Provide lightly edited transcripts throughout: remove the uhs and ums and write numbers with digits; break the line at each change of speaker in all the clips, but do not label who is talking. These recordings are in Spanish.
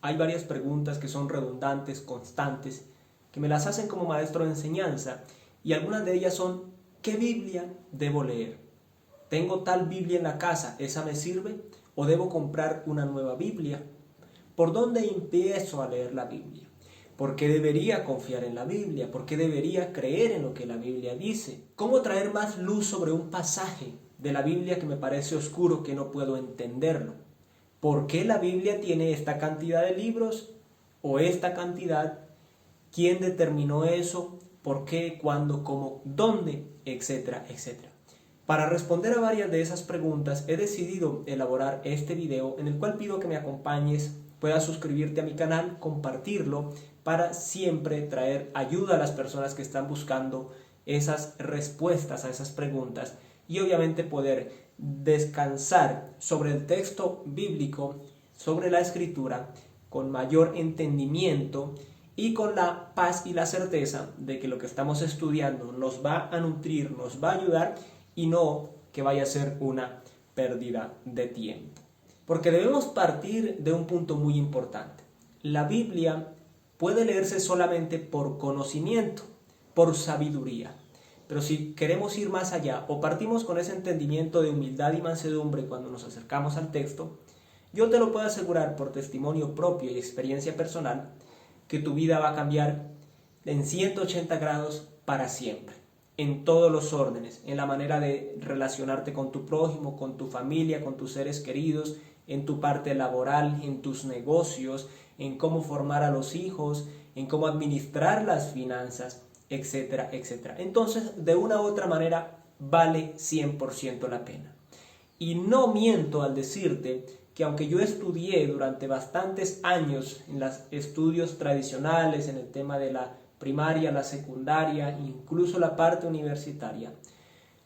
hay varias preguntas que son redundantes, constantes, que me las hacen como maestro de enseñanza, y algunas de ellas son: ¿qué Biblia debo leer? ¿Tengo tal Biblia en la casa? ¿Esa me sirve? ¿O debo comprar una nueva Biblia? ¿Por dónde empiezo a leer la Biblia? ¿Por qué debería confiar en la Biblia? ¿Por qué debería creer en lo que la Biblia dice? ¿Cómo traer más luz sobre un pasaje de la Biblia que me parece oscuro, que no puedo entenderlo? ¿Por qué la Biblia tiene esta cantidad de libros o esta cantidad? ¿Quién determinó eso? ¿Por qué? ¿Cuándo? ¿Cómo? ¿Dónde? Etcétera, etcétera. Para responder a varias de esas preguntas he decidido elaborar este video, en el cual pido que me acompañes, puedas suscribirte a mi canal, compartirlo, para siempre traer ayuda a las personas que están buscando esas respuestas a esas preguntas, y obviamente poder descansar sobre el texto bíblico, sobre la escritura, con mayor entendimiento y con la paz y la certeza de que lo que estamos estudiando nos va a nutrir, nos va a ayudar, y no que vaya a ser una pérdida de tiempo. Porque debemos partir de un punto muy importante. La Biblia puede leerse solamente por conocimiento, por sabiduría. Pero si queremos ir más allá, o partimos con ese entendimiento de humildad y mansedumbre cuando nos acercamos al texto, yo te lo puedo asegurar por testimonio propio y experiencia personal, que tu vida va a cambiar en 180 grados para siempre, en todos los órdenes, en la manera de relacionarte con tu prójimo, con tu familia, con tus seres queridos, en tu parte laboral, en tus negocios, en cómo formar a los hijos, en cómo administrar las finanzas, etcétera, etcétera. Entonces, de una u otra manera, vale 100% la pena. Y no miento al decirte que aunque yo estudié durante bastantes años en los estudios tradicionales, en el tema de la primaria, la secundaria, incluso la parte universitaria,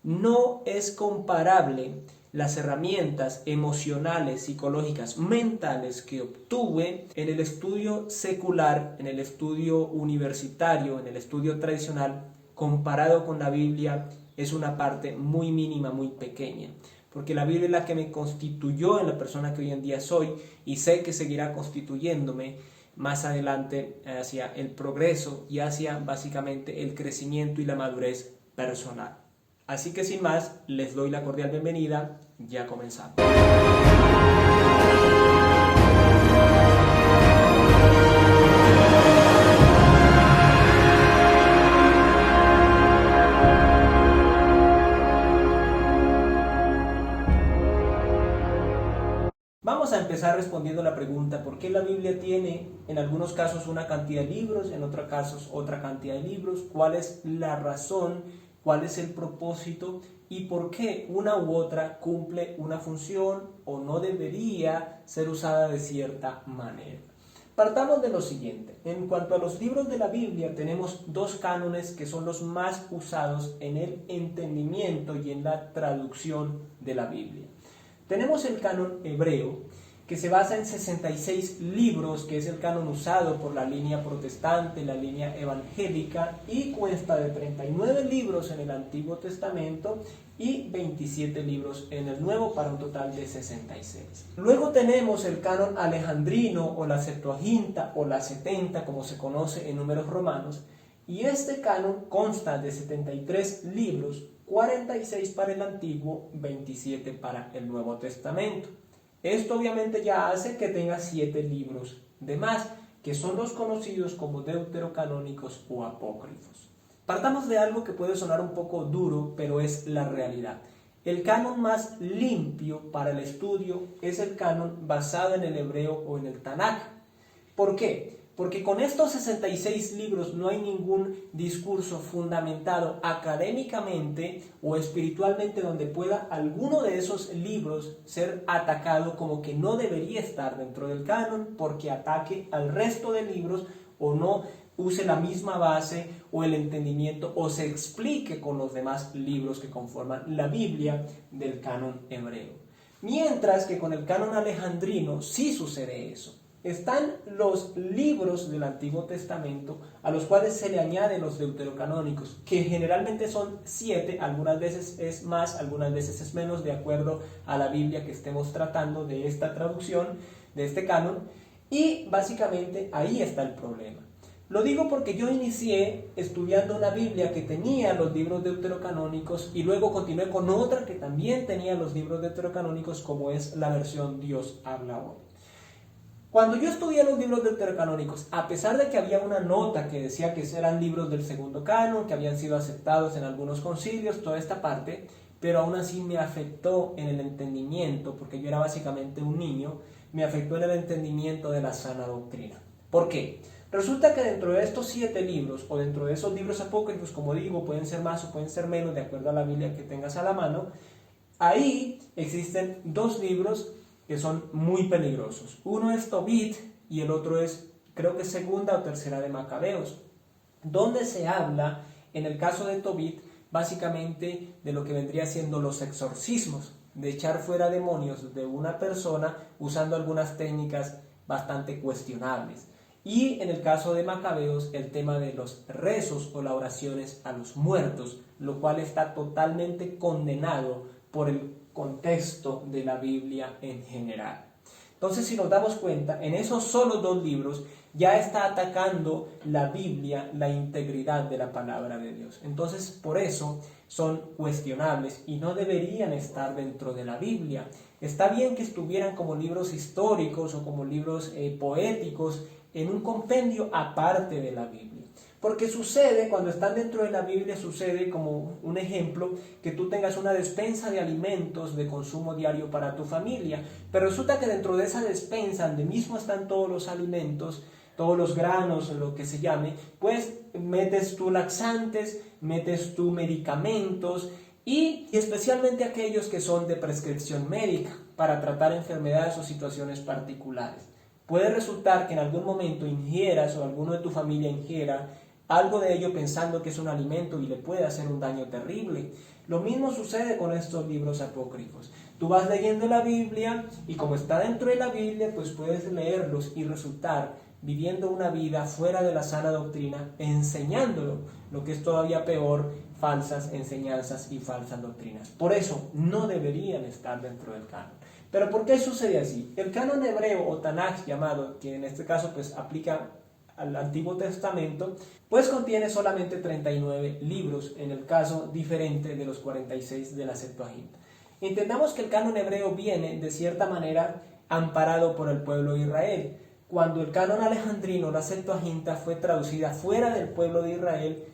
no es comparable las herramientas emocionales, psicológicas, mentales que obtuve en el estudio secular, en el estudio universitario, en el estudio tradicional, comparado con la Biblia. Es una parte muy mínima, muy pequeña, porque la Biblia es la que me constituyó en la persona que hoy en día soy, y sé que seguirá constituyéndome más adelante hacia el progreso y hacia básicamente el crecimiento y la madurez personal. Así que sin más, les doy la cordial bienvenida. Ya comenzamos. Vamos a empezar respondiendo la pregunta: ¿por qué la Biblia tiene en algunos casos una cantidad de libros, en otros casos otra cantidad de libros? ¿Cuál es la razón? ¿Cuál es el propósito? ¿Y por qué una u otra cumple una función o no debería ser usada de cierta manera? Partamos de lo siguiente. En cuanto a los libros de la Biblia, tenemos dos cánones que son los más usados en el entendimiento y en la traducción de la Biblia. Tenemos el canon hebreo, que se basa en 66 libros, que es el canon usado por la línea protestante, la línea evangélica, y consta de 39 libros en el Antiguo Testamento y 27 libros en el Nuevo, para un total de 66. Luego tenemos el canon alejandrino, o la Septuaginta, o la 70, como se conoce en números romanos, y este canon consta de 73 libros, 46 para el Antiguo, 27 para el Nuevo Testamento. Esto obviamente ya hace que tenga 7 libros de más, que son los conocidos como deuterocanónicos o apócrifos. Partamos de algo que puede sonar un poco duro, pero es la realidad. El canon más limpio para el estudio es el canon basado en el hebreo o en el Tanaj. ¿Por qué? Porque con estos 66 libros no hay ningún discurso fundamentado académicamente o espiritualmente donde pueda alguno de esos libros ser atacado como que no debería estar dentro del canon, porque ataque al resto de libros o no use la misma base o el entendimiento o se explique con los demás libros que conforman la Biblia del canon hebreo. Mientras que con el canon alejandrino sí sucede eso. Están los libros del Antiguo Testamento a los cuales se le añaden los deuterocanónicos, que generalmente son 7, algunas veces es más, algunas veces es menos, de acuerdo a la Biblia que estemos tratando de esta traducción, de este canon. Y básicamente ahí está el problema. Lo digo porque yo inicié estudiando una Biblia que tenía los libros deuterocanónicos y luego continué con otra que también tenía los libros deuterocanónicos, como es la versión Dios habla hoy. Cuando yo estudié los libros deuterocanónicos, a pesar de que había una nota que decía que eran libros del segundo canon, que habían sido aceptados en algunos concilios, toda esta parte, pero aún así me afectó en el entendimiento, porque yo era básicamente un niño, me afectó en el entendimiento de la sana doctrina. ¿Por qué? Resulta que dentro de estos 7 libros, o dentro de esos libros apócrifos, como digo, pueden ser más o pueden ser menos, de acuerdo a la Biblia que tengas a la mano, ahí existen 2 libros que son muy peligrosos. Uno es Tobit y el otro es, creo que segunda o tercera de Macabeos, donde se habla, en el caso de Tobit, básicamente de lo que vendría siendo los exorcismos, de echar fuera demonios de una persona usando algunas técnicas bastante cuestionables. Y en el caso de Macabeos, el tema de los rezos o las oraciones a los muertos, lo cual está totalmente condenado por el contexto de la Biblia en general. Entonces, si nos damos cuenta, en esos solo 2 libros ya está atacando la Biblia, la integridad de la palabra de Dios. Entonces, por eso son cuestionables y no deberían estar dentro de la Biblia. Está bien que estuvieran como libros históricos o como libros poéticos en un compendio aparte de la Biblia. Porque sucede, cuando están dentro de la Biblia, sucede como un ejemplo, que tú tengas una despensa de alimentos de consumo diario para tu familia, pero resulta que dentro de esa despensa, donde mismo están todos los alimentos, todos los granos, lo que se llame, pues metes tú laxantes, metes tú medicamentos, y especialmente aquellos que son de prescripción médica, para tratar enfermedades o situaciones particulares. Puede resultar que en algún momento ingieras o alguno de tu familia ingiera algo de ello pensando que es un alimento y le puede hacer un daño terrible. Lo mismo sucede con estos libros apócrifos. Tú vas leyendo la Biblia y como está dentro de la Biblia, pues puedes leerlos y resultar viviendo una vida fuera de la sana doctrina, enseñándolo, lo que es todavía peor, falsas enseñanzas y falsas doctrinas. Por eso no deberían estar dentro del canon. ¿Pero por qué sucede así? El canon hebreo o Tanaj llamado, que en este caso pues aplica al Antiguo Testamento, pues contiene solamente 39 libros, en el caso diferente de los 46 de la Septuaginta. Entendamos que el canon hebreo viene de cierta manera amparado por el pueblo de Israel. Cuando el canon alejandrino, la Septuaginta, fue traducida fuera del pueblo de Israel,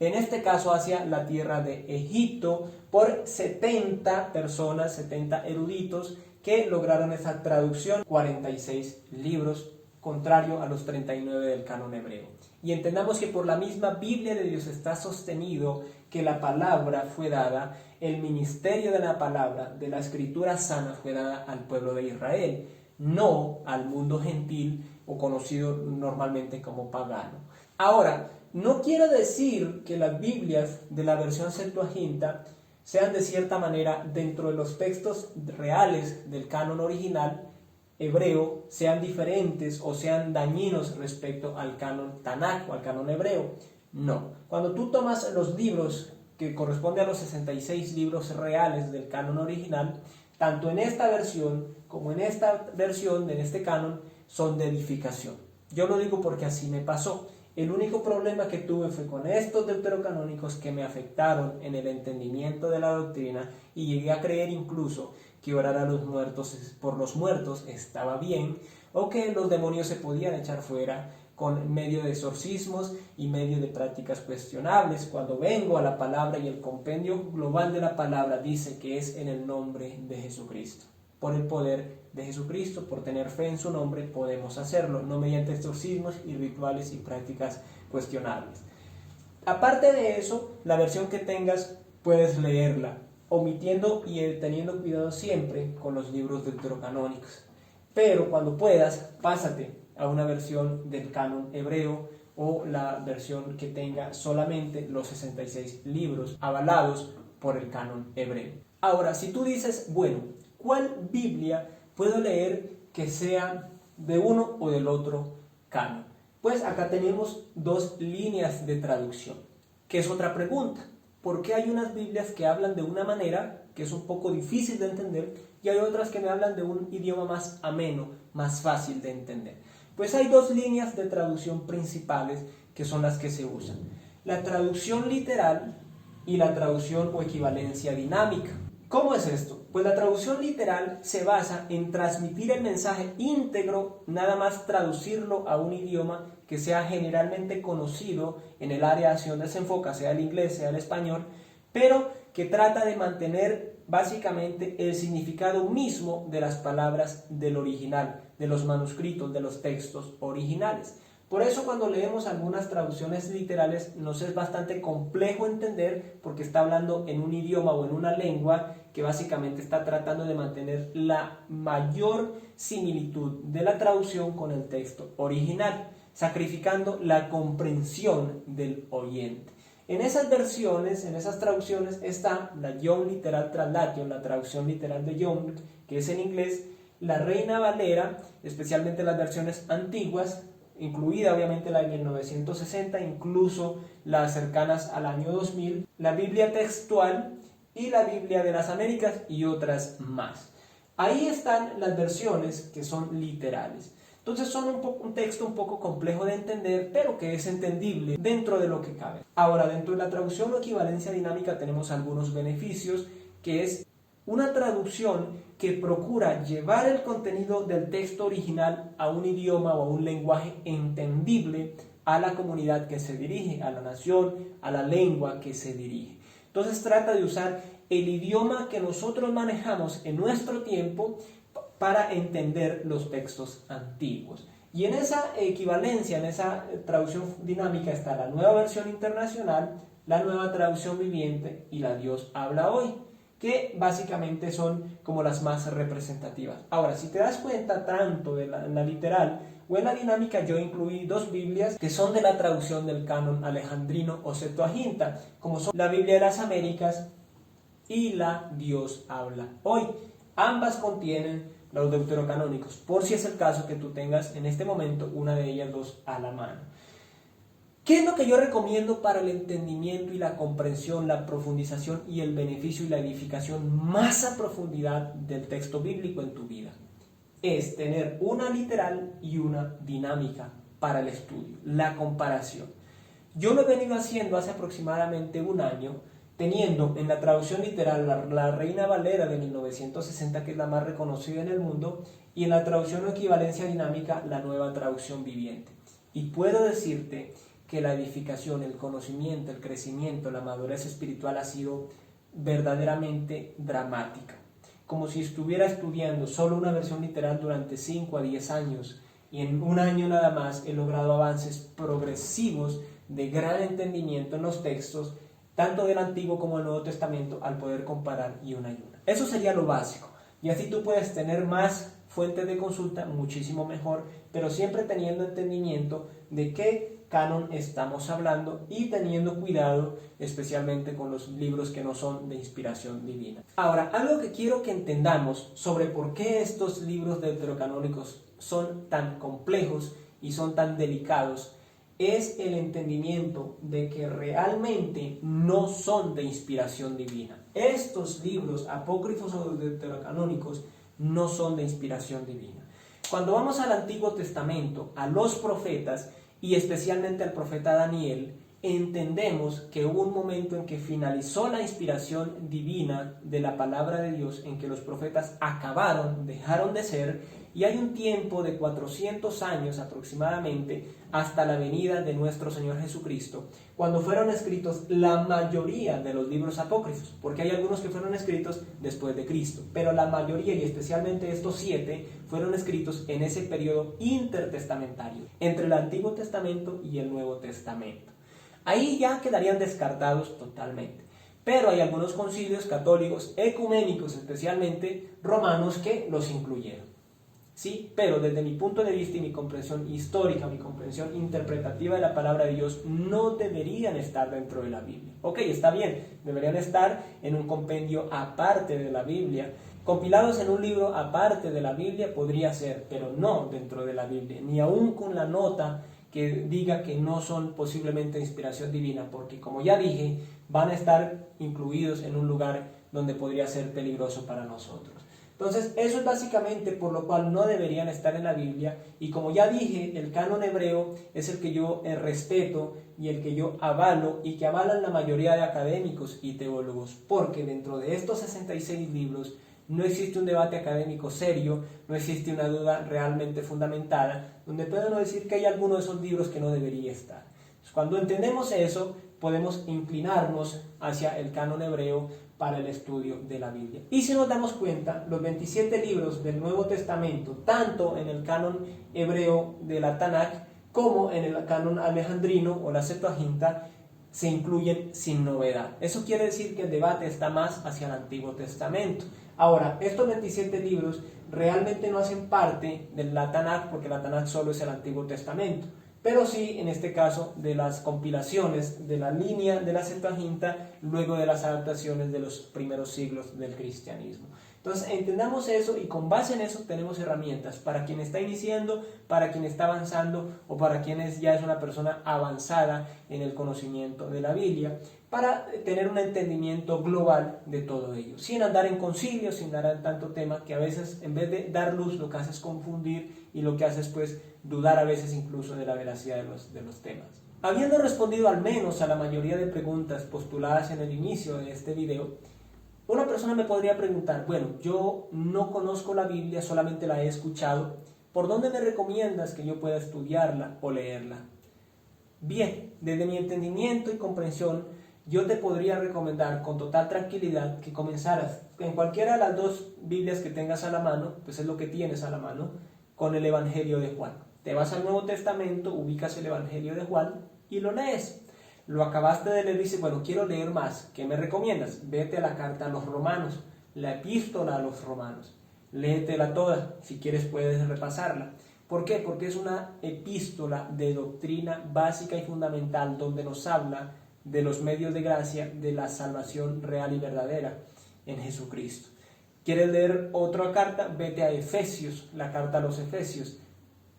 en este caso hacia la tierra de Egipto, por 70 personas, 70 eruditos, que lograron esa traducción, 46 libros, contrario a los 39 del canon hebreo. Y entendamos que por la misma Biblia de Dios está sostenido que la palabra fue dada, el ministerio de la palabra, de la escritura sana, fue dada al pueblo de Israel, no al mundo gentil o conocido normalmente como pagano. Ahora, no quiero decir que las Biblias de la versión Septuaginta sean de cierta manera dentro de los textos reales del canon original hebreo, sean diferentes o sean dañinos respecto al canon Tanaj o al canon hebreo. No. Cuando tú tomas los libros que corresponden a los 66 libros reales del canon original, tanto en esta versión como en esta versión, en este canon, son de edificación. Yo lo digo porque así me pasó. El único problema que tuve fue con estos deuterocanónicos que me afectaron en el entendimiento de la doctrina y llegué a creer incluso que orar a los muertos por los muertos estaba bien o que los demonios se podían echar fuera con medio de exorcismos y medio de prácticas cuestionables. Cuando vengo a la palabra y el compendio global de la palabra dice que es en el nombre de Jesucristo. Por el poder de Jesucristo, por tener fe en su nombre, podemos hacerlo, no mediante exorcismos y rituales y prácticas cuestionables. Aparte de eso, la versión que tengas puedes leerla, omitiendo y teniendo cuidado siempre con los libros deuterocanónicos. Pero cuando puedas, pásate a una versión del canon hebreo o la versión que tenga solamente los 66 libros avalados por el canon hebreo. Ahora, si tú dices, bueno, ¿cuál Biblia puedo leer que sea de uno o del otro canon? Pues acá tenemos 2 líneas de traducción, que es otra pregunta. ¿Por qué hay unas Biblias que hablan de una manera que es un poco difícil de entender y hay otras que me hablan de un idioma más ameno, más fácil de entender? Pues hay dos líneas de traducción principales que son las que se usan: la traducción literal y la traducción o equivalencia dinámica. ¿Cómo es esto? Pues la traducción literal se basa en transmitir el mensaje íntegro, nada más traducirlo a un idioma que sea generalmente conocido en el área hacia donde se enfoca, sea el inglés, sea el español, pero que trata de mantener básicamente el significado mismo de las palabras del original, de los manuscritos, de los textos originales. Por eso cuando leemos algunas traducciones literales nos es bastante complejo entender, porque está hablando en un idioma o en una lengua que básicamente está tratando de mantener la mayor similitud de la traducción con el texto original, sacrificando la comprensión del oyente. En esas versiones, en esas traducciones, está la Young Literal Translation, la traducción literal de Young, que es en inglés, la Reina Valera, especialmente las versiones antiguas, incluida obviamente la de 1960, incluso las cercanas al año 2000, la Biblia textual y la Biblia de las Américas y otras más. Ahí están las versiones que son literales. Entonces son un texto un poco complejo de entender, pero que es entendible dentro de lo que cabe. Ahora, dentro de la traducción o equivalencia dinámica tenemos algunos beneficios, que es una traducción que procura llevar el contenido del texto original a un idioma o a un lenguaje entendible a la comunidad que se dirige, a la nación, a la lengua que se dirige. Entonces trata de usar el idioma que nosotros manejamos en nuestro tiempo para entender los textos antiguos. Y en esa equivalencia, en esa traducción dinámica está la nueva versión internacional, la nueva traducción viviente y la Dios habla hoy, que básicamente son como las más representativas. Ahora, si te das cuenta, tanto en la literal o en la dinámica, yo incluí dos Biblias que son de la traducción del canon alejandrino o Septuaginta, como son la Biblia de las Américas y la Dios habla hoy. Ambas contienen los deuterocanónicos, por si es el caso que tú tengas en este momento una de ellas dos a la mano. ¿Qué es lo que yo recomiendo para el entendimiento y la comprensión, la profundización y el beneficio y la edificación más a profundidad del texto bíblico en tu vida? Es tener una literal y una dinámica para el estudio, la comparación. Yo lo he venido haciendo hace aproximadamente un año, teniendo en la traducción literal la Reina Valera de 1960, que es la más reconocida en el mundo, y en la traducción o equivalencia dinámica la nueva traducción viviente. Y puedo decirte que la edificación, el conocimiento, el crecimiento, la madurez espiritual ha sido verdaderamente dramática. Como si estuviera estudiando solo una versión literal durante 5 a 10 años, y en un año nada más he logrado avances progresivos de gran entendimiento en los textos, tanto del Antiguo como del Nuevo Testamento, al poder comparar y una y una. Eso sería lo básico. Y así tú puedes tener más fuentes de consulta, muchísimo mejor, pero siempre teniendo entendimiento de qué canon estamos hablando y teniendo cuidado especialmente con los libros que no son de inspiración divina. Ahora, algo que quiero que entendamos sobre por qué estos libros deuterocanónicos son tan complejos y son tan delicados es el entendimiento de que realmente no son de inspiración divina. Estos libros apócrifos o deuterocanónicos no son de inspiración divina. Cuando vamos al Antiguo Testamento, a los profetas y especialmente al profeta Daniel, entendemos que hubo un momento en que finalizó la inspiración divina de la palabra de Dios, en que los profetas acabaron, dejaron de ser, y hay un tiempo de 400 años aproximadamente hasta la venida de nuestro Señor Jesucristo, cuando fueron escritos la mayoría de los libros apócrifos, porque hay algunos que fueron escritos después de Cristo, pero la mayoría, y especialmente estos 7, fueron escritos en ese periodo intertestamentario, entre el Antiguo Testamento y el Nuevo Testamento. Ahí ya quedarían descartados totalmente. Pero hay algunos concilios católicos, ecuménicos especialmente, romanos, que los incluyeron. ¿Sí? Pero desde mi punto de vista y mi comprensión histórica, mi comprensión interpretativa de la palabra de Dios, no deberían estar dentro de la Biblia. Ok, está bien, deberían estar en un compendio aparte de la Biblia, compilados en un libro aparte de la Biblia podría ser, pero no dentro de la Biblia, ni aún con la nota que diga que no son posiblemente de inspiración divina, porque como ya dije, van a estar incluidos en un lugar donde podría ser peligroso para nosotros. Entonces, eso es básicamente por lo cual no deberían estar en la Biblia. Y como ya dije, el canon hebreo es el que yo respeto y el que yo avalo y que avalan la mayoría de académicos y teólogos, porque dentro de estos 66 libros no existe un debate académico serio, no existe una duda realmente fundamentada, donde puede uno decir que hay alguno de esos libros que no debería estar. Entonces, cuando entendemos eso, podemos inclinarnos hacia el canon hebreo para el estudio de la Biblia. Y si nos damos cuenta, los 27 libros del Nuevo Testamento, tanto en el canon hebreo de la Tanakh como en el canon alejandrino o la Septuaginta, se incluyen sin novedad. Eso quiere decir que el debate está más hacia el Antiguo Testamento. Ahora, estos 27 libros realmente no hacen parte de la Tanakh, porque la Tanakh solo es el Antiguo Testamento, pero sí, en este caso, de las compilaciones de la línea de la Septuaginta, luego de las adaptaciones de los primeros siglos del cristianismo. Entonces, entendamos eso y con base en eso tenemos herramientas para quien está iniciando, para quien está avanzando o para quien ya es una persona avanzada en el conocimiento de la Biblia, para tener un entendimiento global de todo ello, sin andar en concilio, sin andar en tanto tema, que a veces en vez de dar luz lo que hace es confundir y lo que hace es pues dudar a veces incluso de la veracidad de los temas. Habiendo respondido al menos a la mayoría de preguntas postuladas en el inicio de este video, una persona me podría preguntar, bueno, yo no conozco la Biblia, solamente la he escuchado, ¿por dónde me recomiendas que yo pueda estudiarla o leerla? Bien, desde mi entendimiento y comprensión, yo te podría recomendar con total tranquilidad que comenzaras en cualquiera de las dos Biblias que tengas a la mano, pues es lo que tienes a la mano, con el Evangelio de Juan. Te vas al Nuevo Testamento, ubicas el Evangelio de Juan y lo lees. Lo acabaste de leer y dices, bueno, quiero leer más. ¿Qué me recomiendas? Vete a la carta a los romanos, la epístola a los romanos. Léetela toda, si quieres puedes repasarla. ¿Por qué? Porque es una epístola de doctrina básica y fundamental donde nos habla de los medios de gracia de la salvación real y verdadera en Jesucristo. ¿Quieres leer otra carta? Vete a Efesios, la carta a los Efesios,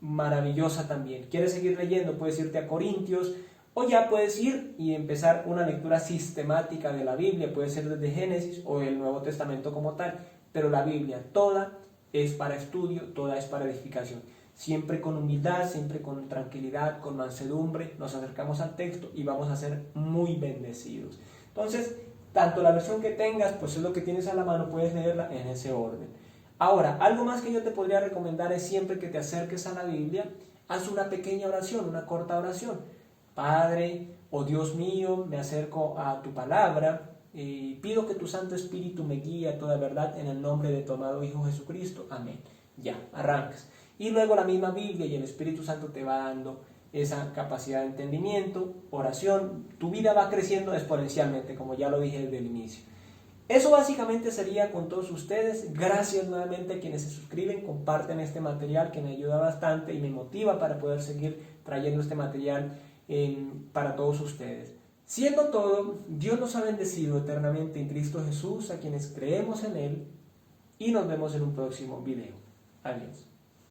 maravillosa también. ¿Quieres seguir leyendo? Puedes irte a Corintios, o ya puedes ir y empezar una lectura sistemática de la Biblia, puede ser desde Génesis o el Nuevo Testamento como tal, pero la Biblia toda es para estudio, toda es para edificación. Siempre con humildad, siempre con tranquilidad, con mansedumbre, nos acercamos al texto y vamos a ser muy bendecidos. Entonces, tanto la versión que tengas, pues es lo que tienes a la mano, puedes leerla en ese orden. Ahora, algo más que yo te podría recomendar es siempre que te acerques a la Biblia, haz una pequeña oración, una corta oración. Padre, oh Dios mío, me acerco a tu palabra y pido que tu Santo Espíritu me guíe a toda verdad en el nombre de tu amado Hijo Jesucristo. Amén. Ya, arrancas. Y luego la misma Biblia y el Espíritu Santo te va dando esa capacidad de entendimiento, oración. Tu vida va creciendo exponencialmente, como ya lo dije desde el inicio. Eso básicamente sería con todos ustedes. Gracias nuevamente a quienes se suscriben, comparten este material que me ayuda bastante y me motiva para poder seguir trayendo este material para todos ustedes. Siendo todo, Dios nos ha bendecido eternamente en Cristo Jesús, a quienes creemos en Él, y nos vemos en un próximo video. Adiós.